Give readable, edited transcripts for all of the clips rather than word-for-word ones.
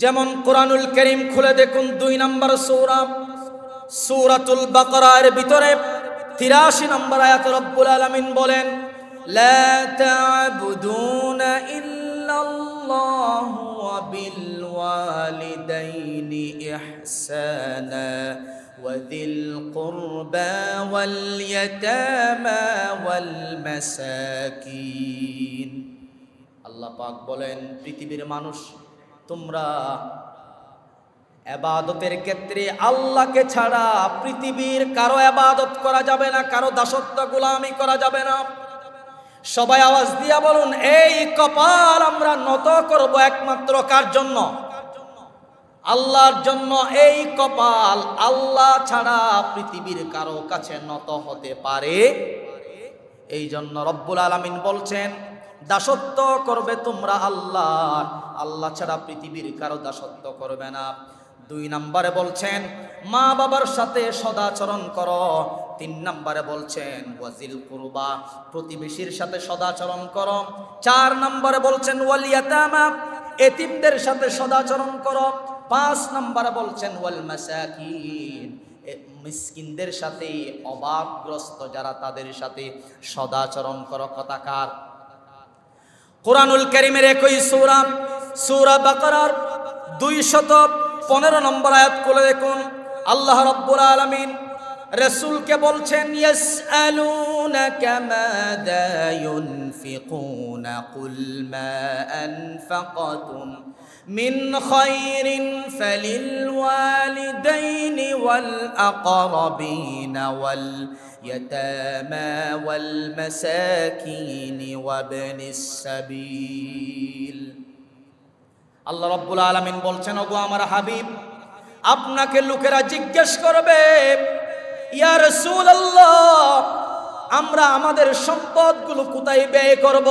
যেমন কোরআনুল কারীম খুলে দেখুন ২ নম্বর সূরা সূরাতুল বাকারার ভিতরে ৮৩ নম্বর আয়াতে রব্বুল আলামিন বলেন, লা তা'বুদুনা ইল্লাল্লাহু ওয়া বিল ওয়ালিদাইনি ইহসানা ওয়া যিল কুরবা ওয়াল ইয়াতামা ওয়াল মাসাকিন। আল্লাহ পাক বলেন, পৃথিবীর মানুষ, তোমরা ইবাদতের ক্ষেত্রে আল্লাহকে ছাড়া পৃথিবীর কারো ইবাদত করা যাবে না, কারো দাসত্ব গোলামি করা যাবে না। সবাই আওয়াজ দিয়া বলুন, এই কপাল আমরা নত করব একমাত্র কার জন্য? আল্লাহর জন্য। এই কপাল আল্লাহ ছাড়া পৃথিবীর কারো কাছে নত হতে পারে? এই জন্য রব্বুল আলামিন বলছেন, দাসত্ব করবে তোমরা আল্লাহ, আল্লাহ ছাড়া পৃথিবীর কারো দাসত্ব করবে না। ২ নম্বরে বলছেন, মা বাবার সাথে সদাচরণ করো। ৩ নম্বরে বলছেন, ওয়াজিল কুরবা, প্রতিবেশীর সাথে সদাচরণ করো। ৪ নম্বরে বলছেন, ওয়াল ইয়াতামা, এতিমদের সাথে সদাচরণ করো। ৫ নম্বরে বলছেন, ওয়াল মাসাকিন, মিসকিনদের সাথে, অভাবগ্রস্ত যারা তাদের সাথে সদাচরণ করো। কথাকার কোরআনুল কারীমের একই সূরা সূরা বাকারার ২১৫ নম্বর আয়াত খুলে দেখুন, আল্লাহ রাব্বুল আলামিন রাসূলকে বলছেন, ইয়াসআলুনাকা মাযা ইউনফিকুনা কুল মা আনফাকতুম মিন খায়রিন ফালিল ওয়ালিদাইনি ওয়াল আকরাবিনা ওয়াল ইয়াতামা ওয়াল মাসাকিনি ওয়াবনিস সাবিল। আল্লাহ রাব্বুল আলামিন বলছেন, ওগো আমার হাবিব, আপনাকে লোকেরা জিজ্ঞেস করবে, ইয়া রাসূলুল্লাহ, আমরা আমাদের সম্পদগুলো কোথায় ব্যয় করব?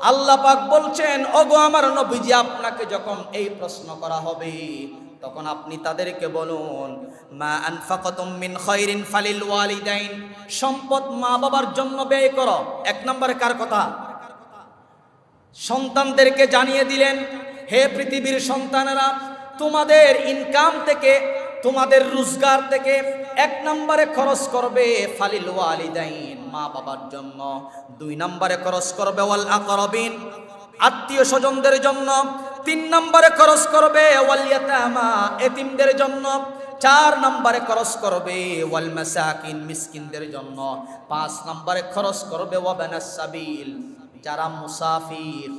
আল্লাহ পাক বলছেন, ওগো আমার নবীজি, আপনাকে যখন এই প্রশ্ন করা হবে তখন আপনি তাদেরকে বলুন, মা আনফাকাতুম মিন খায়রিন ফালিল ওয়ালিদাইন, সম্পদ মা বাবার জন্য ব্যয় করো। ১ নম্বরে কার কথা? সন্তানদেরকে জানিয়ে দিলেন, হে পৃথিবীর সন্তানেরা, তোমাদের ইনকাম থেকে, তোমাদের রোজগার থেকে ১ নম্বরে খরচ করবে ফালিল ওয়ালিদাইন, মা বাবার জন্য। ২ নম্বরে খরচ করবে ওয়াল আকরাবিন, আত্মীয় স্বজনদের জন্য। ৩ নম্বরে খরচ করবে ওয়াল ইয়াতামা, এতিমদের জন্য। ৪ নম্বরে খরচ করবে ওয়াল মাসাকিন, মিসকিনদের জন্য। ৫ নম্বরে খরচ করবে ওয়াবনাস সাবিল, যারা মুসাফির,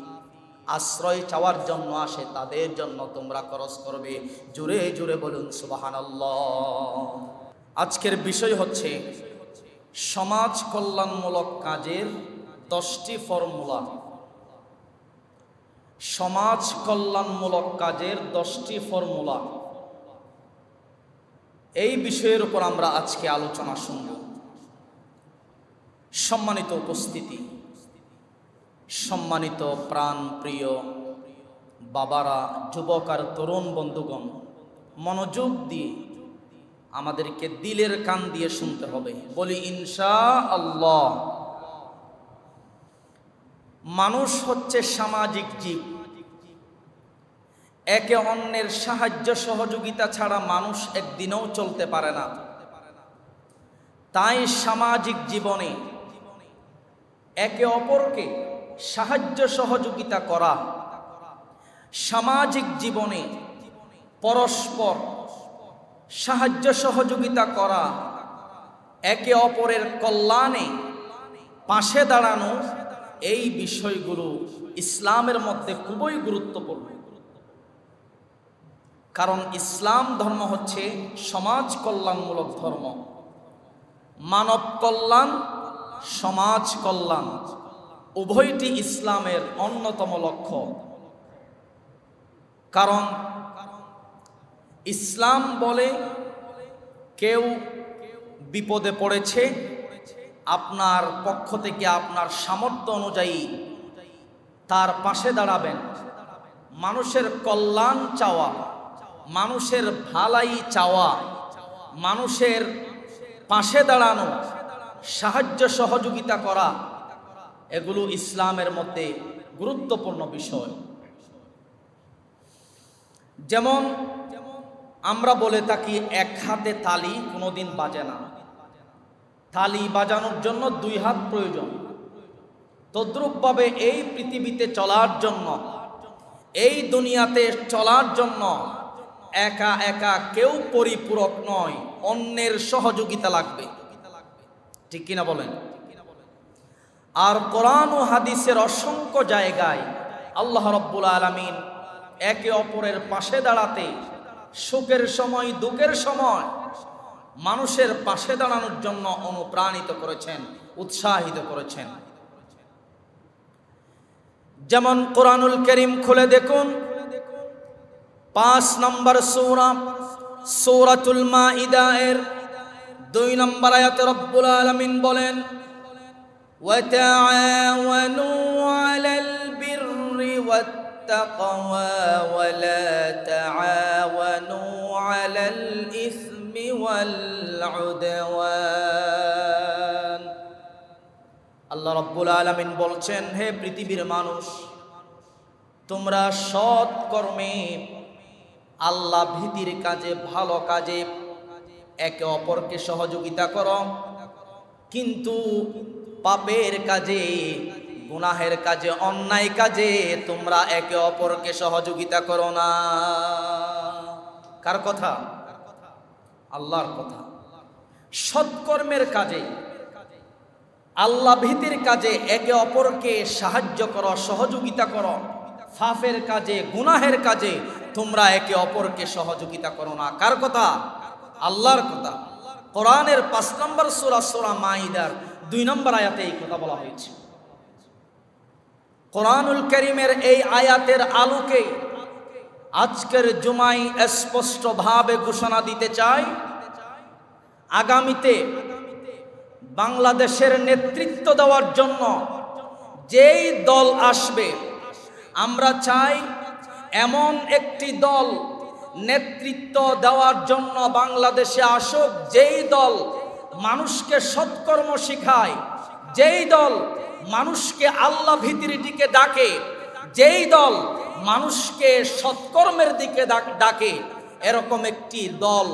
আশ্রয় চাওয়ার জন্য আসে, তাদের জন্য তোমরা খরচ করবে। জোরে জোরে বলুন সুবহানাল্লাহ। আজকের বিষয় হচ্ছে সমাজ কল্যাণমূলক কাজের 10টি ফর্মুলা। সমাজ কল্যাণমূলক কাজের 10টি ফর্মুলা, এই বিষয়ের উপর আমরা আজকে আলোচনা শুনব। সম্মানিত উপস্থিতি, সম্মানিত প্রাণ প্রিয় বাবারা, যুবক আর তরুণ বন্ধুগণ, মনোযোগ দিয়ে আমাদেরকে দিলের কান দিয়ে শুনতে হবে। বলি ইনশাআল্লাহ। মানুষ হচ্ছে সামাজিক জীব। একে অন্যের সাহায্য সহযোগিতা ছাড়া মানুষ একদিনও চলতে পারে না। তাই সামাজিক জীবনে একে অপরকে সাহায্য সহযোগিতা করা, সামাজিক জীবনে পরস্পর সাহায্য সহযোগিতা করা, একে অপরের কল্যাণে পাশে দাঁড়ানো, এই বিষয়গুলো ইসলামের মধ্যে খুবই গুরুত্বপূর্ণ। কারণ ইসলাম ধর্ম হচ্ছে সমাজ কল্যাণমূলক ধর্ম। মানব কল্যাণ, সমাজ কল্যাণ উভয়টি ইসলামের অন্যতম লক্ষ্য। কারণ ইসলাম বলে, কেউ বিপদে পড়েছে, আপনার পক্ষ থেকে আপনার সামর্থ্য অনুযায়ী তার পাশে দাঁড়াবেন। মানুষের কল্যাণ চাওয়া, মানুষের ভালাই চাওয়া, মানুষের পাশে দাঁড়ানো, সাহায্য সহযোগিতা করা, এগুলো ইসলামের মধ্যে গুরুত্বপূর্ণ বিষয়। যেমন আমরা বলে থাকি এক হাতে তালি কোনোদিন বাজে না, তালি বাজানোর জন্য দুই হাত প্রয়োজন। তদ্রূপভাবে এই পৃথিবীতে চলার জন্য, এই দুনিয়াতে চলার জন্য একা একা কেউ পরিপূরক নয়, অন্যের সহযোগিতা লাগবে। ঠিক কিনা বলেন? আর কোরআন ও হাদিসের অসংখ্য জায়গায় আল্লাহ রাব্বুল আলামিন একে অপরের পাশে দাঁড়াতে, সুখের সময় দুঃখের সময় মানুষের পাশে দাঁড়ানোর জন্য অনুপ্রাণিত করেছেন, উৎসাহিত করেছেন। যেমন কোরআনুল কারীম খুলে দেখুন, 5 নম্বর সূরা সূরাতুল মাইদা এর 2 নম্বর আয়াতে রব্বুল আলামিন বলেন, ওয়াতাআওয়ানু আলাল বিররি ওয়াত্তাকওয়া ওয়ালা তাআওয়ানু আলাল ইসমি ওয়াল উদওয়ান। আল্লাহ রাব্বুল আলামিন বলছেন, হে পৃথিবীর মানুষ, তোমরা সৎ কর্মে, আল্লাহ ভীতির কাজে, ভালো কাজে একে অপরকে সহযোগিতা করো, কিন্তু পাপের কাজে, গুনাহের কাজে, অন্যায় কাজে তোমরা একে অপরকে সহযোগিতা করো না। কার কথা? আল্লাহর কথা। সৎকর্মের কাজে, আল্লাহ ভীতির কাজে একে অপরকে সাহায্য করো, সহযোগিতা করো। পাপের কাজে, গুনাহের কাজে তোমরা একে অপরকে সহযোগিতা করো না। কার কথা? আল্লাহর কথা। কোরআনের 5 নম্বর সূরা সূরা মাইদার 2 নম্বর আয়াতে এই কথা বলা হয়েছে। কোরআনুল কারীমের এই আয়াতের আলোকে আজকের জুমায় স্পষ্টভাবে ঘোষণা দিতে চাই, আগামীতে বাংলাদেশের নেতৃত্ব দেওয়ার জন্য যেই দল আসবে, আমরা চাই এমন একটি দল নেতৃত্ব দেওয়ার জন্য বাংলাদেশে আসুক, যেই দল মানুষকে সৎকর্ম শিখায়, যেই দল মানুষকে আল্লাহ ভীতির দিকে ডাকে, যেই দল মানুষকে সৎকর্মের দিকে ডাকে। এরকম একটি দল,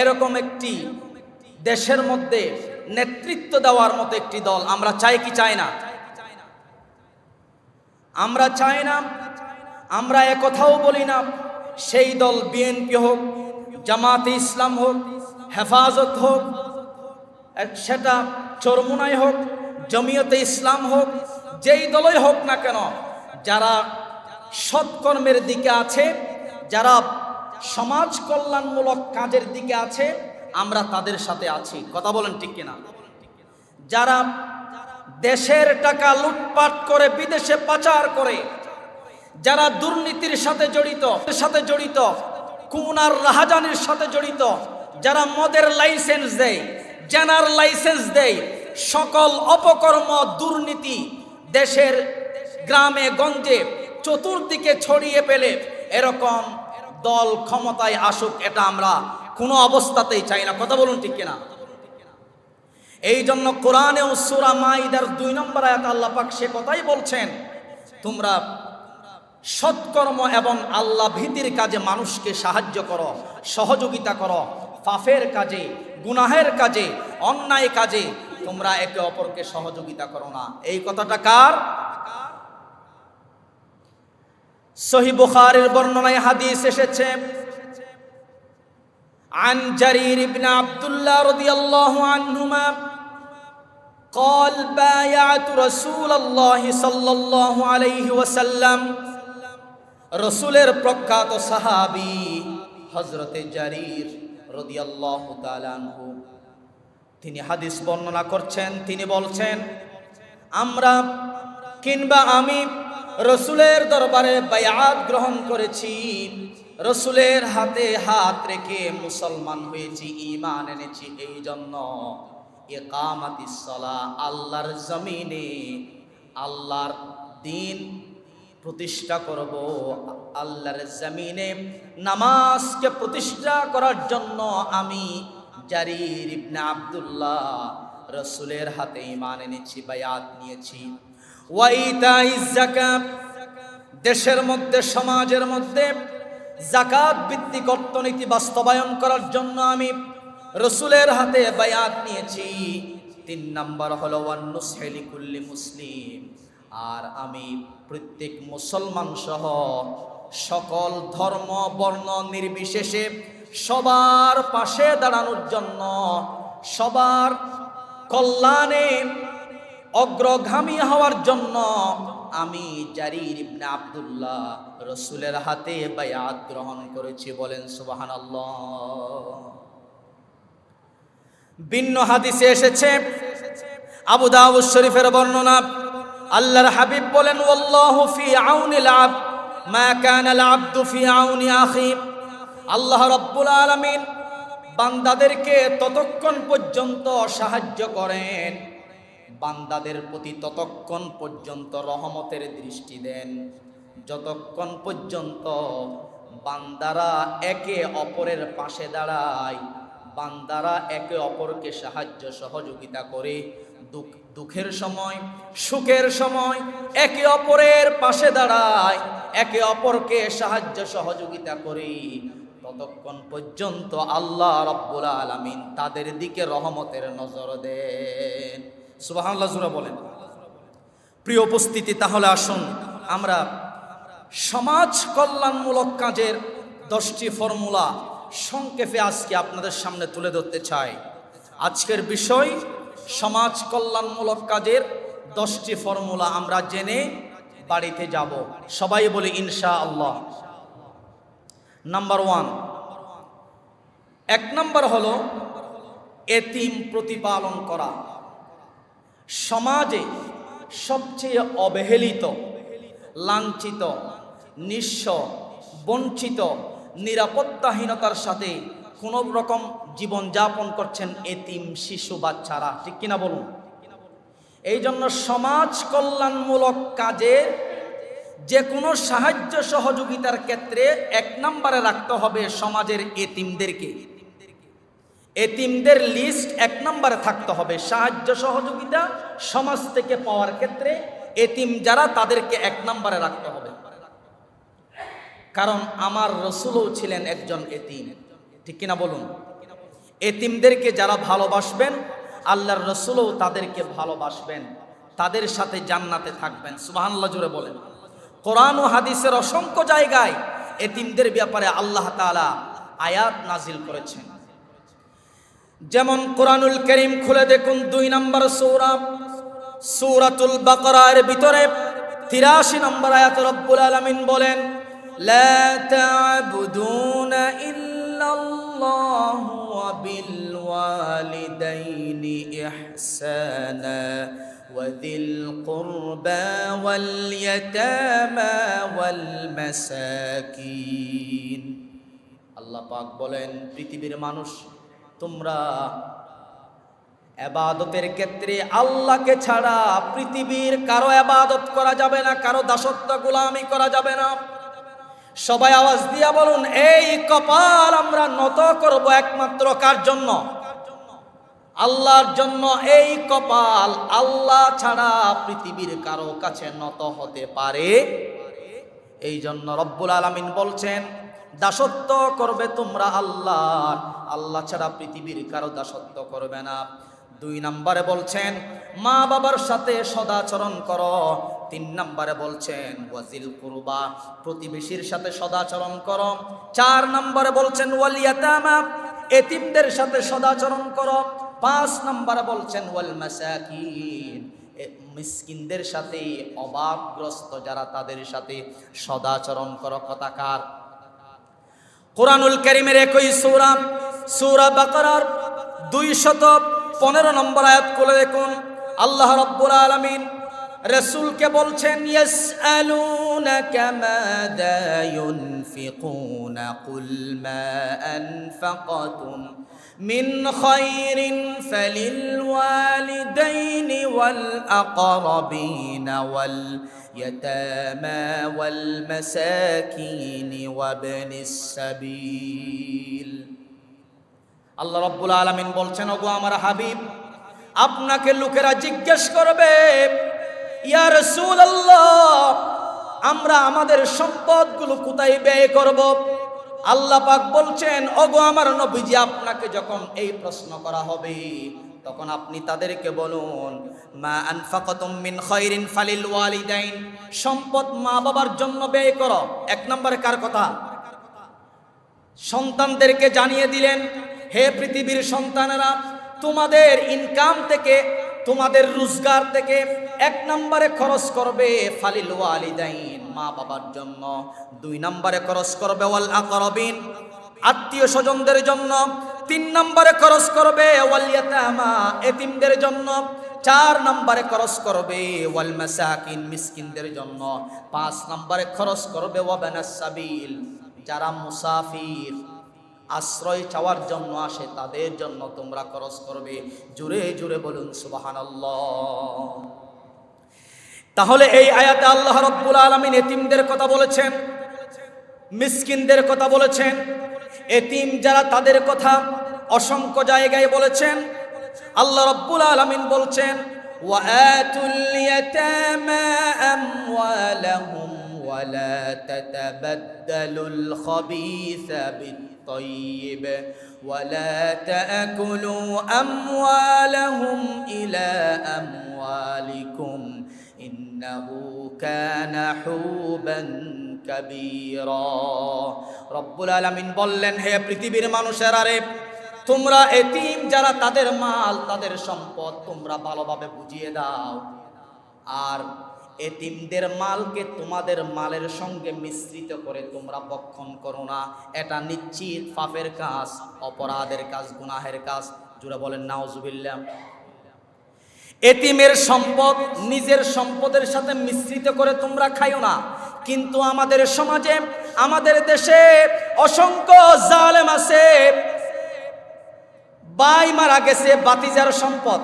এরকম একটি দেশের মধ্যে নেতৃত্ব দেওয়ার মতো একটি দল আমরা চাই কি চাই না? আমরা চাই না। আমরা একথাও বলি না সেই দল বিএনপি হোক, জামাতে ইসলাম হোক, হেফাজত হোক, সেটা চরমুনাই হোক, জমিয়তে ইসলাম হোক, যেই দলই হোক না কেন, যারা সৎকর্মের দিকে আছে, যারা সমাজ কল্যাণমূলক কাজের দিকে আছে, আমরা তাদের সাথে আছি। কথা বলেন ঠিক কিনা? যারা দেশের টাকা লুটপাট করে বিদেশে পাচার করে, যারা দুর্নীতির সাথে জড়িত, খুন আর রাহাজানির সাথে জড়িত, যারা মদের লাইসেন্স দেয়, জেনার লাইসেন্স দেয়, সকল অপকর্ম দুর্নীতি দেশের গ্রামে গঞ্জে চতুর্দিকে ছড়িয়ে ফেলে, এরকম দল ক্ষমতায় আসুক, এটা আমরা কোনো অবস্থাতেই চাই না। কথা বলুন ঠিক কিনা? এই জন্য কোরআনে ও সূরা মাইদার 2 নম্বর আয়াত আল্লাহ পাক সে কথাই বলছেন, তোমরা সৎকর্ম এবং আল্লাহ ভীতির কাজে মানুষকে সাহায্য করো, সহযোগিতা করো। পাপের কাজে, গুনাহের কাজে, অন্যায় কাজে তোমরা একে অপরকে সহযোগিতা করো না। এই কথাটা কার? সহিহ বুখারীর বর্ণনায় হাদিস এসেছে, عن جرير بن عبد الله رضي الله عنهما قال بايعت رسول الله صلى الله عليه وسلم। রসুলের প্রখ্যাত সাহাবী হযরতে জারির রাদিয়াল্লাহু তাআলা আনহু, তিনি হাদিস বর্ণনা করছেন। তিনি বলছেন, আমরা কিংবা আমি রসুলের দরবারে বায়াত গ্রহণ করেছি, রসুলের হাতে হাত রেখে মুসলমান হয়েছি, ঈমান এনেছি। এই জন্য ইকামাতিস সালাহ, আল্লাহর জমিনে আল্লাহর দ্বীন প্রতিষ্ঠা করব, আল্লাহর জমিনে নামাজকে প্রতিষ্ঠা করার জন্য আমি জারির ইবনে আব্দুল্লাহ রসুলের হাতে ঈমান এনেছি, বায়াত নিয়েছি। ওয়া ইতাইজ যাকাত, দেশের মধ্যে, সমাজের মধ্যে যাকাত ভিত্তিক অর্থনীতি বাস্তবায়ন করার জন্য আমি রসুলের হাতে বায়াত নিয়েছি। 3 নাম্বার হলো ওয়ান নুসহি লিকুল্লি মুসলিম, আর আমি প্রত্যেক মুসলমান সহ সকল ধর্ম বর্ণ নির্বিশেষে সবার পাশে দাঁড়ানোর জন্য, সবার কল্যাণে অগ্রগামী হওয়ার জন্য আমি জারির ইবনে আব্দুল্লাহ রসুলের হাতে বায়াত গ্রহণ করেছি। বলেন সুবহানাল্লাহ। ভিন্ন হাদিসে এসেছে, আবু দাউদ শরীফের বর্ণনা, আল্লাহর হাবিব বলেন ওয়াল্লাহু ফি আউনিল আবদ মা কানাল আবদু ফি আউনি আখি। আল্লাহ রাব্বুল আলামিন বান্দাদেরকে ততক্ষণ পর্যন্ত সাহায্য করেন, বান্দাদের প্রতি ততক্ষণ পর্যন্ত রহমতের দৃষ্টি দেন, যতক্ষণ পর্যন্ত বান্দারা একে অপরের পাশে দাঁড়ায়, বান্দারা একে অপরকে সাহায্য সহযোগিতা করে, দুঃখের সময় সুখের সময় একে অপরের পাশে দাঁড়ায়, একে অপরকে সাহায্য সহযোগিতা করে, ততক্ষণ পর্যন্ত আল্লাহ রাব্বুল আলামিন তাদের দিকে রহমতের নজর দেন। সুবহানাল্লাহ জোরে বলেন। প্রিয় উপস্থিতি, তাহলে আসুন আমরা সমাজ কল্যাণমূলক কাজের 10টি ফর্মুলা সংক্ষেপে আজকে আপনাদের সামনে তুলে ধরতে চাই। আজকের বিষয় সমাজ কল্যাণমূলক কাজের 10টি ফর্মুলা আমরা জেনে বাড়িতে যাব। সবাই বলি ইনশাআল্লাহ। নাম্বার 1, 1 নাম্বার হলো এতিম প্রতিপালন করা। সমাজে সবচেয়ে অবহেলিত, লাঞ্ছিত, নিঃস্ব, বঞ্চিত, নিরাপত্তাহীনতার সাথে কোন রকম জীবনযাপন করছেন এতিম শিশু বাচ্চারা, ঠিক কিনা বলুন? এই জন্য সমাজ কল্যাণমূলক কাজে যে কোনো সাহায্য সহযোগিতার ক্ষেত্রে 1 নম্বরে রাখতে হবে সমাজের এতিমদেরকে। এতিমদের লিস্ট 1 নম্বরে থাকতে হবে। সাহায্য সহযোগিতা সমাজ থেকে পাওয়ার ক্ষেত্রে এতিম যারা, তাদেরকে 1 নম্বরে রাখতে হবে। কারণ আমার রসুলও ছিলেন একজন এতিম, ঠিক কিনা বলুন? এতিমদেরকে যারা ভালোবাসবেন, আল্লাহর রসুলও তাদেরকে ভালোবাসবেন, তাদের সাথে জান্নাতে থাকবেন। সুবহানাল্লাহ জোরে বলেন। কোরআন ও হাদিসের অসংখ্য জায়গায় এতিমদের ব্যাপারে আল্লাহ তাআলা আয়াত নাজিল করেছেন। যেমন কোরআনুল কারীম খুলে দেখুন 2 নম্বর সূরা সূরাতুল বাকারার ভিতরে 83 নম্বর আয়াতে রব্বুল আলামিন বলেন, লা তা'বুদুনা ইল্লাল্লাহু ওয়া বিল ওয়ালিদাইনি ইহসানা وذي القربى واليتامى والمساكين। আল্লাহ পাক বলেন, পৃথিবীর মানুষ, তোমরা ইবাদতের ক্ষেত্রে আল্লাহকে ছাড়া পৃথিবীর কারো ইবাদত করা যাবে না, কারো দাসত্ব গোলামি করা যাবে না। সবাই আওয়াজ দিয়া বলুন, এই কপাল আমরা নত করব একমাত্র কার জন্য? আল্লাহর জন্য। এই কপাল আল্লাহ ছাড়া পৃথিবীর কারো কাছে নত হতে পারে? এই জন্য রব্বুল আলামিন বলছেন, দাসত্ব করবে তোমরা আল্লাহ, আল্লাহ ছাড়া পৃথিবীর কারো দাসত্ব করবে না। 2 নম্বরে বলছেন মা বাবার সাথে সদাচরণ করো। 3 নম্বরে বলছেন ওয়াজিল কুরবা, প্রতিবেশীর সাথে সদাচরণ করো। 4 নম্বরে বলছেন ওয়াল ইয়াতামা, এতিমদের সাথে সদাচরণ করো। 5 নম্বরে বলছেন ওয়াল মাসাকিন, মিসকিনদের সাথে, অভাবগ্রস্ত যারা, তাদের সাথে সদাচরণ করো। কথাকার কোরআনুল কারীমের 21 সূরা সূরা বাকারার 215 নম্বর আয়াত খুলে দেখুন, আল্লাহ রাব্বুল আলামিন রাসূলকে বলছেন, ইয়াসআলুনাকা মাযা ইউনফিকুনা কুল মা আনফাকতুম মিন খায়রিন ফালিল ওয়ালিদাইনি ওয়াল আকরাবিনা ওয়াল ইয়াতামা ওয়াল মাসাকিনি ওয়াবনিস সাবিল। আল্লাহ রাব্বুল আলামিন বলছেন, ওগো আমার হাবিব, আপনাকে লোকেরা জিজ্ঞেস করবে, ইয়া রাসূলুল্লাহ, আমরা আমাদের সম্পদগুলো কোথায় ব্যয় করব? আল্লাহ পাক বলছেন, ওগো আমার নবীজি, আপনাকে যখন এই প্রশ্ন করা হবে তখন আপনি তাদেরকে বলুন, মা আনফাকাতুম মিন খায়রিন ফালিল ওয়ালিদাইন, সম্পদ মা বাবার জন্য ব্যয় করো। এক নম্বরে কার কথা? সন্তানদেরকে জানিয়ে দিলেন, হে পৃথিবীর সন্তানেরা, তোমাদের ইনকাম থেকে, তোমাদের রোজগার থেকে এক নম্বরে খরচ করবে ফালিল ওয়ালিদাইন, মা বাবার জন্য। দুই নম্বরে খরচ করবে ওয়াল আকরাবিন, আত্মীয় স্বজনদের জন্য। তিন নম্বরে খরচ করবে ওয়াল ইয়াতামা, এতিমদের জন্য। চার নম্বরে খরচ করবে ওয়াল মাসাকিন, মিসকিনদের জন্য। পাঁচ নম্বরে খরচ করবে ওয়াবানাস সাবিল, যারা মুসাফির, আশ্রয় চাওয়ার জন্য আসে, তাদের জন্য তোমরা খরচ করবে। জোরে জোরে বলুন সুবহানাল্লাহ। তাহলে এই আয়াতে আল্লাহ রাব্বুল আলামিন এতিমদের কথা বলেছেন, মিসকিনদের কথা বলেছেন। এতিম যারা, তাদের কথা অসংখ্য জায়গায় বলেছেন। আল্লাহ রাব্বুল আলামিন বলছেন, ওয়া আতুল ইয়াতামা আমওয়ালাহুম ওয়া লা তাতাবাদদালুল খাবিসা বিত-তাইয়্যিব ওয়া লা তা'কুলু আমওয়ালাহুম ইলা আমওয়ালিকুম ইন্নাহু কানা হুবান কাবীরা। রব্বুল আলামিন বললেন, হে পৃথিবীর মানুষেরা রে, তোমরা এতিম যারা, তাদের মাল, তাদের সম্পদ তোমরা ভালোভাবে বুঝিয়ে দাও। আর এতিমদের মালকে তোমাদের মালের সঙ্গে মিশ্রিত করে তোমরা ভক্ষণ করো না। এটা নিশ্চিত পাপের কাজ, অপরাধের কাজ, গুনাহের কাজ। জোরে বলেন নাউজুবিল্লাহ। এতিমের সম্পদ নিজের সম্পদের সাথে মিশ্রিত করে তোমরা খাইও না। কিন্তু আমাদের সমাজে, আমাদের দেশে অসংখ্য জালেম আছে। ভাই মারা গেছে, ভাতিজার সম্পদ,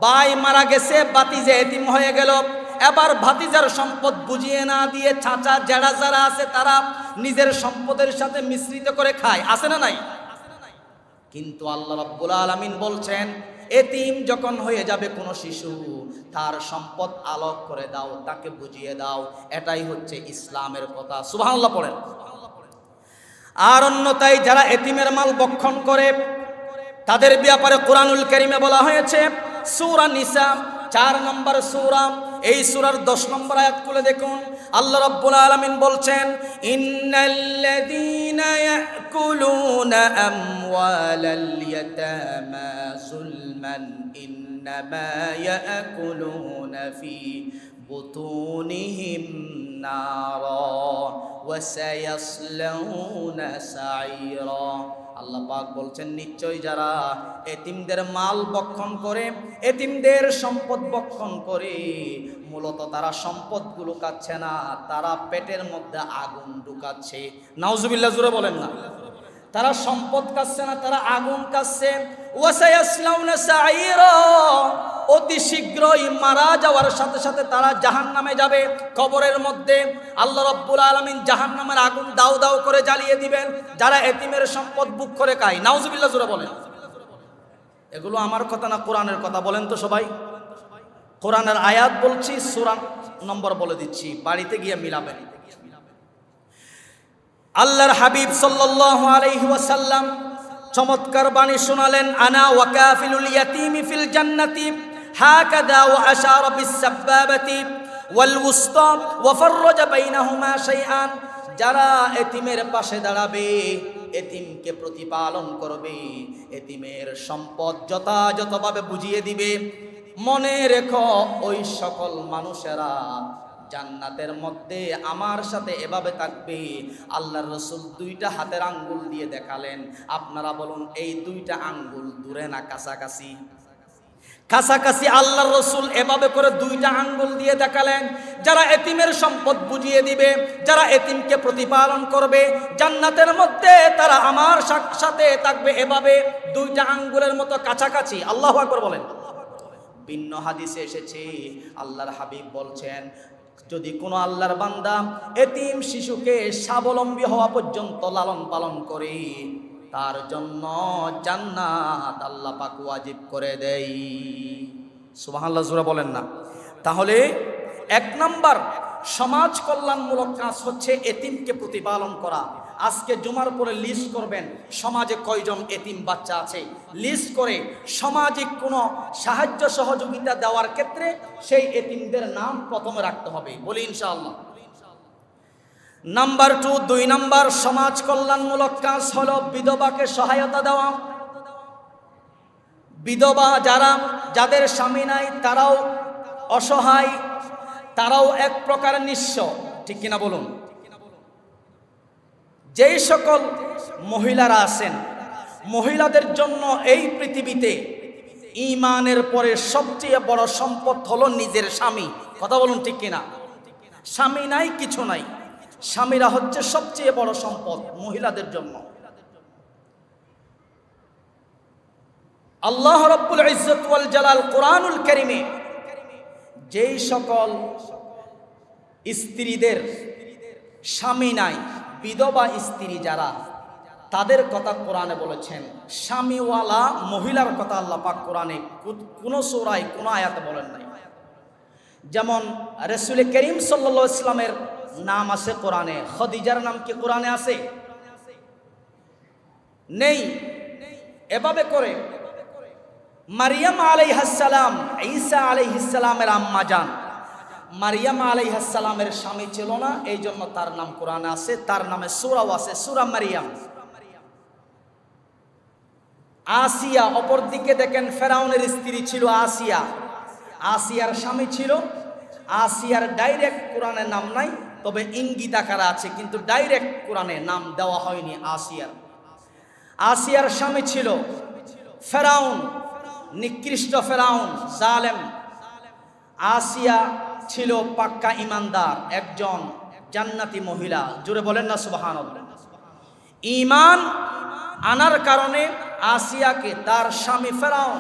ভাই মারা গেছে, ভাতিজা এতিম হয়ে গেল। এবার ভাতিজার সম্পদ বুঝিয়ে না দিয়ে চাচা জেঠা যারা আছে তারা নিজের সম্পদের সাথে মিশ্রিত করে খায়, আছে না নাই? কিন্তু আল্লাহ রাব্বুল আলামিন বলছেন, এতিম যখন হয়ে যাবে কোনো শিশু, তার সম্পদ আলোক করে দাও, তাকে বুঝিয়ে দাও। এটাই হচ্ছে ইসলামের কথা। সুবহানাল্লাহ পড়েন। আর অন্যথায় যারা এতিমের মাল ভক্ষণ করে, তাদের ব্যাপারে কোরআনুল কারীমে বলা হয়েছে, সূরা নিসা 4 নম্বর সূরা, এই সূরার 10 নম্বর আয়াত খুলে দেখুন। আল্লাহ রাব্বুল আলামিন বলছেন, ইন্নাল্লাযীনা ইয়াকুলুনা আমওয়ালাল ইয়াতামা যুলমান ইন্নামা ইয়াকুলুনা ফি বুতুনিহিম নারা ওয়া সায়াসলাউনা সাঈরা। আল্লাহ পাক বলছেন, নিশ্চয় যারা এতিমদের মাল ভক্ষণ করে, এতিমদের সম্পদ ভক্ষণ করে, মূলত তারা সম্পদগুলো খাচ্ছে না, তারা পেটের মধ্যে আগুন ঢুকাচ্ছে। নাউজুবিল্লাহ, জোরে বলেন না। তারা সম্পদ খাচ্ছে না, তারা আগুন খাচ্ছে। ওয়া সায়াসলাউনা সাঈরা, অতি শীঘ্রই মারা যাওয়ার সাথে সাথে তারা জাহান্নামে যাবে, কবরের মধ্যে। আল্লাহ রাব্বুল আলামিন জাহান্নামের আগুন দাউ দাউ করে জ্বালিয়ে দিবেন যারা এতিমের সম্পদ বুক করে খায়। নাউজুবিল্লাহ, জোরে বলেন। এগুলো আমার কথা না, কোরআনের কথা। বলেন তো সবাই। কোরআনের আয়াত বলছি, সূরা নম্বর বলে দিচ্ছি, বাড়িতে গিয়ে মিলাবেন। আল্লাহর হাবিব সাল্লাল্লাহু আলাইহি ওয়াসাল্লাম চমৎকার বাণী শোনালেন, আনা ওয়া কাফিলুল ইয়াতীমি ফিল জান্নাতি হাকাযা ওয়া আশারা বিস সাব্বাবাতি ওয়াল উসতা ওয়া ফাররাজা বাইনাহুমা শাইআন। যারা এতিমের পাশে দাঁড়াবে, এতিমকে প্রতিপালন করবে, এতিমের সম্পদ যথাযথভাবে বুঝিয়ে দিবে, মনে রেখো ওই সকল মানুষেরা জান্নাতের মধ্যে আমার সাথে এভাবে থাকবে। আল্লাহর রাসূল 2টা হাতের আঙ্গুল দিয়ে দেখালেন। আপনারা বলুন, এই 2টা আঙ্গুল দূরে না কাছাকাছি? কাছাকাছি। আল্লাহর রাসূল এভাবে করে 2টা আঙ্গুল দিয়ে দেখালেন। যারা এতিমের সম্পদ বুঝিয়ে দিবে, যারা এতিমকে প্রতিপালন করবে, জান্নাতের মধ্যে তারা আমার সাথে থাকবে, এভাবে 2টা আঙ্গুলের মতো কাছাকাছি। আল্লাহু আকবার বলেন। ভিন্ন হাদিসে এসেছে, আল্লাহর হাবিব বলছেন, যদি কোনো আল্লাহর বান্দা এতিম শিশুকে স্বাবলম্বী হওয়া পর্যন্ত লালন পালন করে, তার জন্য জান্নাত আল্লাহ পাক ওয়াজিব করে দেয়। সুবহানাল্লাহ, জোরে বলেন না। তাহলে 1 নাম্বার সমাজ কল্যাণমূলক কাজ হচ্ছে এতিমকে প্রতিপালন করা। আজকে জুমার পরে লিস্ট করবেন সমাজে কয়জন এতিম বাচ্চা আছে, লিস্ট করে সামাজিক কোনো সাহায্য সহযোগিতা দেওয়ার ক্ষেত্রে সেই এতিমদের নাম প্রথমে রাখতে হবে, বলি ইনশাআল্লাহ। নাম্বার 2, 2 নাম্বার সমাজ কল্যাণমূলক কাজ হলো বিধবাকে সহায়তা দেওয়া। বিধবা যাদের স্বামী নাই, তারাও অসহায়, তারাও এক প্রকার নিঃস্ব, ঠিক কিনা বলুন? যেই সকল মহিলারা আছেন, মহিলাদের জন্য এই পৃথিবীতে ঈমানের পরে সবচেয়ে বড় সম্পদ হলো নিজের স্বামী, কথা বলুন ঠিক কিনা? স্বামী নাই কিছু নাই, স্বামীরা হচ্ছে সবচেয়ে বড় সম্পদ মহিলাদের জন্য। আল্লাহ রাব্বুল ইজ্জত ওয়াল জালাল কোরআনুল কারীমে যেই সকল স্ত্রীদের স্বামী নাই, বিধবা স্ত্রী যারা, তাদের কথা কোরআনে বলেছেন। স্বামীওয়ালা মহিলার কথা আল্লাহ পাক কোরআনে কোন সূরায় কোন আয়াতে বলেন নাই। যেমন রাসূল করিম সাল্লাল্লাহু আলাইহি ওয়াসাল্লামের নাম আছে কোরআনে, খদিজার নাম কি কোরআনে আছে? নেই। এভাবে করে মারিয়াম আলাইহিস সালাম, ঈসা আলাইহিস সালামের আম্মা জান, মারিয়াম আলাইহিস সালামের স্বামী ছিল না, এই জন্য তার নাম কোরআনে আছে, তার নামে সূরাও আছে, সূরা মারিয়াম। আসিয়া, অপরদিকে দেখেন ফেরাউনের স্ত্রী ছিল আসিয়া, আসিয়ার স্বামী ছিল। আসিয়ার ডাইরেক্ট কোরআনে নাম নাই, তবে ইঙ্গিত আকারে আছে, কিন্তু ডাইরেক্ট কোরআনে নাম দেওয়া হয়নি আসিয়ার। আসিয়ার স্বামী ছিল ফেরাউন, নিকৃষ্ট ফেরাউন, জালেম। আসিয়া ছিল পাক্কা ইমানদার, একজন জান্নাতি মহিলা, জোরে বলেন না সুবহানাল্লাহ। ঈমান আনার কারণে আসিয়াকে তার স্বামী ফেরাউন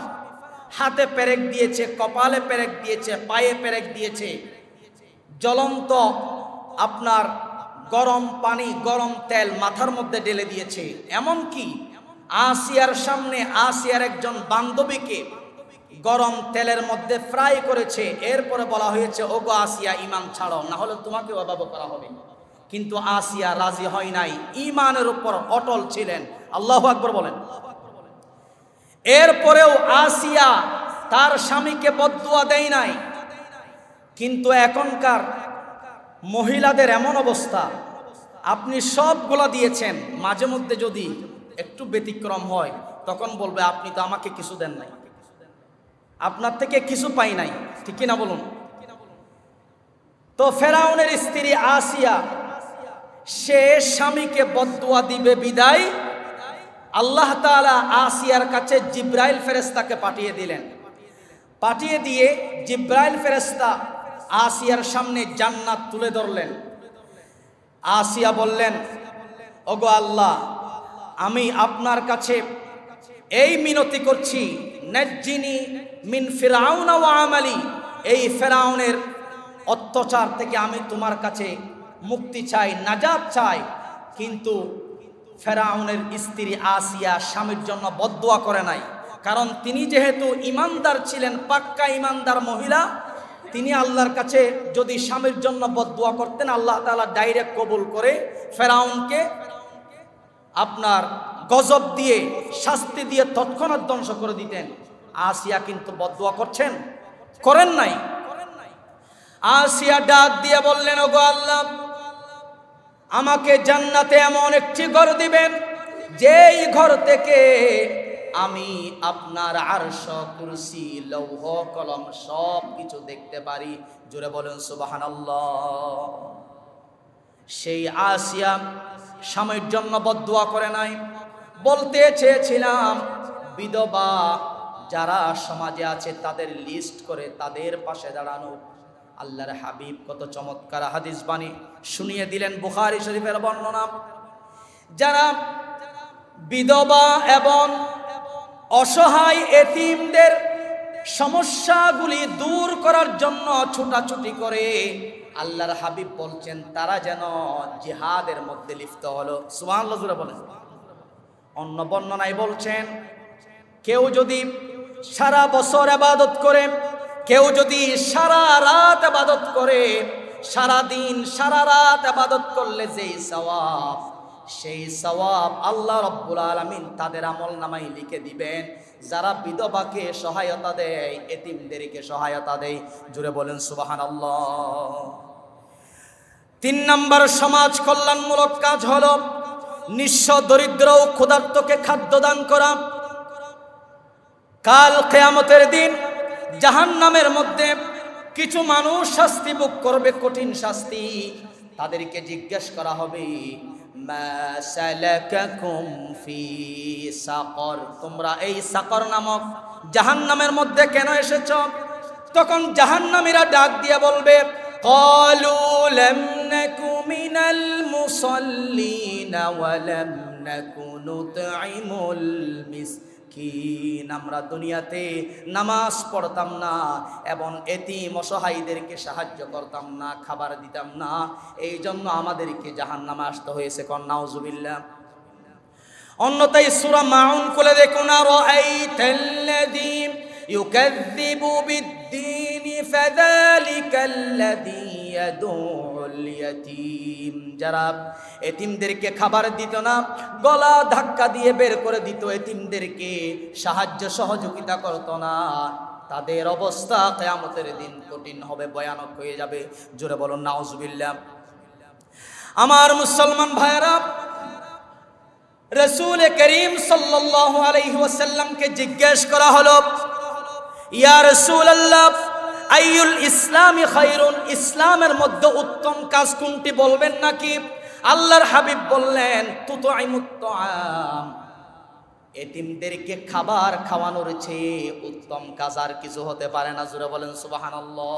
হাতে পেরেক দিয়েছে, কপালে পেরেক দিয়েছে, পায়ে পেরেক দিয়েছে, জ্বলন্ত আপনার গরম পানি, গরম তেল মাথার মধ্যে ঢেলে দিয়েছে। এমনকি আসিয়ার সামনে আসিয়ার একজন বান্ধবীকে গরম তেলের মধ্যে ফ্রাই করেছে। এরপরে বলা হয়েছে, ওগো আসিয়া ঈমান ছাড়ো, না হলে তোমাকে অভাব করা হবে। কিন্তু আসিয়া রাজি হয় নাই, ঈমানের উপর অটল ছিলেন। আল্লাহু আকবার বলেন। এরপরেও আসিয়া তার স্বামীকে বদদুয়া দেয় নাই। কিন্তু এখনকার মহিলাদের এমন অবস্থা, আপনি সবগুলা দিয়েছেন, মাঝে মধ্যে যদি একটু ব্যতিক্রম হয় তখন বলবে আপনি তো আমাকে কিছু দেন নাই, আপনার থেকে কিছু পাই নাই, ঠিক কিনা বলুন? তো ফেরাউনের স্ত্রী আসিয়া, সে স্বামীকে বদদুয়া দিবে বিদায় আল্লাহ তাআলা আসিয়ার কাছে জিব্রাইল ফেরেশতাকে পাঠিয়ে দিলেন। পাঠিয়ে দিয়ে জিব্রাইল ফেরেশতা আসিয়ার সামনে জান্নাত তুলে ধরলেন। আসিয়া বললেন, ওগো আল্লাহ, আমি আপনার কাছে এই মিনতি করছি, নাজ্জিনি মিন ফিরাউন ওয়া আমালি, এই ফেরাউনের অত্যাচার থেকে আমি তোমার কাছে মুক্তি চাই, নাজাত চাই। কিন্তু ফেরাউনের স্ত্রী আসিয়া স্বামীর জন্য বদদুয়া করে নাই, কারণ তিনি যেহেতু ইমানদার ছিলেন, পাক্কা ইমানদার মহিলা, তিনি আল্লাহর কাছে যদি স্বামীর জন্য বদদুয়া করতেন, আল্লাহ তাআলা ডাইরেক্ট কবুল করে ফেরাউনকে আপনার গজব দিয়ে, শাস্তি দিয়ে তৎক্ষণাৎ ধ্বংস করে দিতেন। আসিয়া কিন্তু বদদুয়া করেন নাই। আসিয়া ডাক দিয়ে বললেন, ওগো আল্লাহ, আমাকে জান্নাতে এমন একটি ঘর দিবেন, যেই ঘর থেকে আমি আপনার আরশ, কুরসি, লৌহ কলম সব কিছু দেখতে পারি। জোরে বলেন সুবহানাল্লাহ। সেই আসিয়া স্বামীর জন্য বদদুয়া করে নাই। বলতে চেয়েছিলাম, বিধবা যারা সমাজে আছে তাদের লিস্ট করে তাদের পাশে দাঁড়ানো। আল্লাহর হাবিব কত চমৎকার হাদিস বাণী শুনিয়ে দিলেন, বুখারী শরীফের বর্ণনা। যারা বিধবা এবং অসহায় এতিমদের সমস্যাগুলি দূর করার জন্য ছুটাছুটি করে, আল্লাহর হাবিব বলছেন তারা যেন জিহাদের মধ্যে লিপ্ত হলো। সুবহানাল্লাহ জোরে বলেন। অন্য বর্ণনায় বলছেন, কেউ যদি সারা বছর ইবাদত করে, কেউ যদি সারা রাত ইবাদত করে, সারা দিন সারা রাত ইবাদত করলে যেই সওয়াব, সেই সওয়াব আল্লাহ রাব্বুল আলামিন তাদের আমলনামায় লিখে দিবেন যারা বিধবাকে সহায়তা দেয়, এতিমদেরকে সহায়তা দেয়। জুড়ে বলেন সুবহানাল্লাহ। 3 নম্বর সমাজ কল্যাণমূলক কাজ হলো নিঃস্ব দরিদ্র ও ক্ষুধার্তকে খাদ্য দান করা। কাল কিয়ামতের দিন জাহান্নামের মধ্যে কিছু মানুষ শাস্তি ভোগ করবে, কঠিন শাস্তি। তাদেরকে জিজ্ঞেস করা হবে, মা সালাকাকুম ফি সাকর, তোমরা এই সাকর নামক জাহান্নামের মধ্যে কেন এসেছো? তখন জাহান্নামীরা ডাক দিয়ে বলবে, ক্বালু লাম নাকু মিনাল মুসাল্লিনা ওয়া লাম নাকু নুতঈমুল মিসকিন, আমরা দুনিয়াতে নামাজ পড়তাম না এবং এতিম অসহায়দেরকে সাহায্য করতাম না, খাবার দিতাম না, এই জন্য আমাদেরকে জাহান্নামে আসতে হয়েছে। কোন নাউজুবিল্লাহ। অন্যথায় সূরা মাউন খুলে দেখুন, রাআইতাল্লাযী ইউকাযযিবু বিদ্দীন ফাযালিকাল্লাযী ইয়াদুল ইয়াতীম, যারা এতিমদেরকে খাবার দিত না, গলা ধাক্কা দিয়ে বের করে দিত, এতিমদেরকে সাহায্য সহযোগিতা করত না, তাদের অবস্থা কিয়ামতের দিন কঠিন হবে, ভয়ানক হয়ে যাবে। জোরে বলুন নাউজুবিল্লাহ। আমার মুসলমান ভাইরা, রাসূল করিম সাল্লাল্লাহু আলাইহি ওয়াসাল্লামকে জিজ্ঞেস করা হলো, ইয়া রাসূলুল্লাহ আইয়ুল ইসলামি খায়রুন, ইসলামের মধ্যে উত্তম কাজ কোনটি বলবেন নাকি? আল্লাহর হাবিব বললেন, তুতঈমুত তাআম, এতিমদেরকে খাবার খাওয়ানোর চেয়ে উত্তম কাজ আর কিছু হতে পারে না। জোরে বলেন সুবহানাল্লাহ।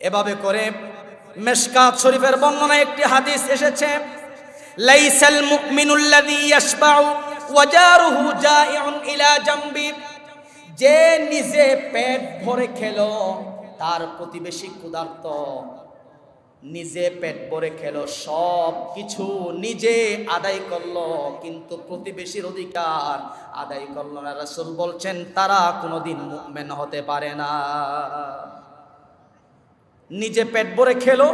এভাবে করে মিশকাত শরীফের বর্ণনায় একটি হাদিস এসেছে, লাইসাল মুমিনুল্লাযী ইয়াশবাউ ওয়া জারুহু জাইউন ইলা জামবি, যে নিজে পেট ভরে খেলো তার প্রতিবেশী ক্ষুধার্ত, নিজে পেট ভরে খেলো, সব কিছু নিজে আদায় করলো, কিন্তু প্রতিবেশীর অধিকার আদায় করলো না। রাসূল বলছেন তারা কোনোদিন মুমিন হতে পারে না। নিজে পেট ভরে খেলো,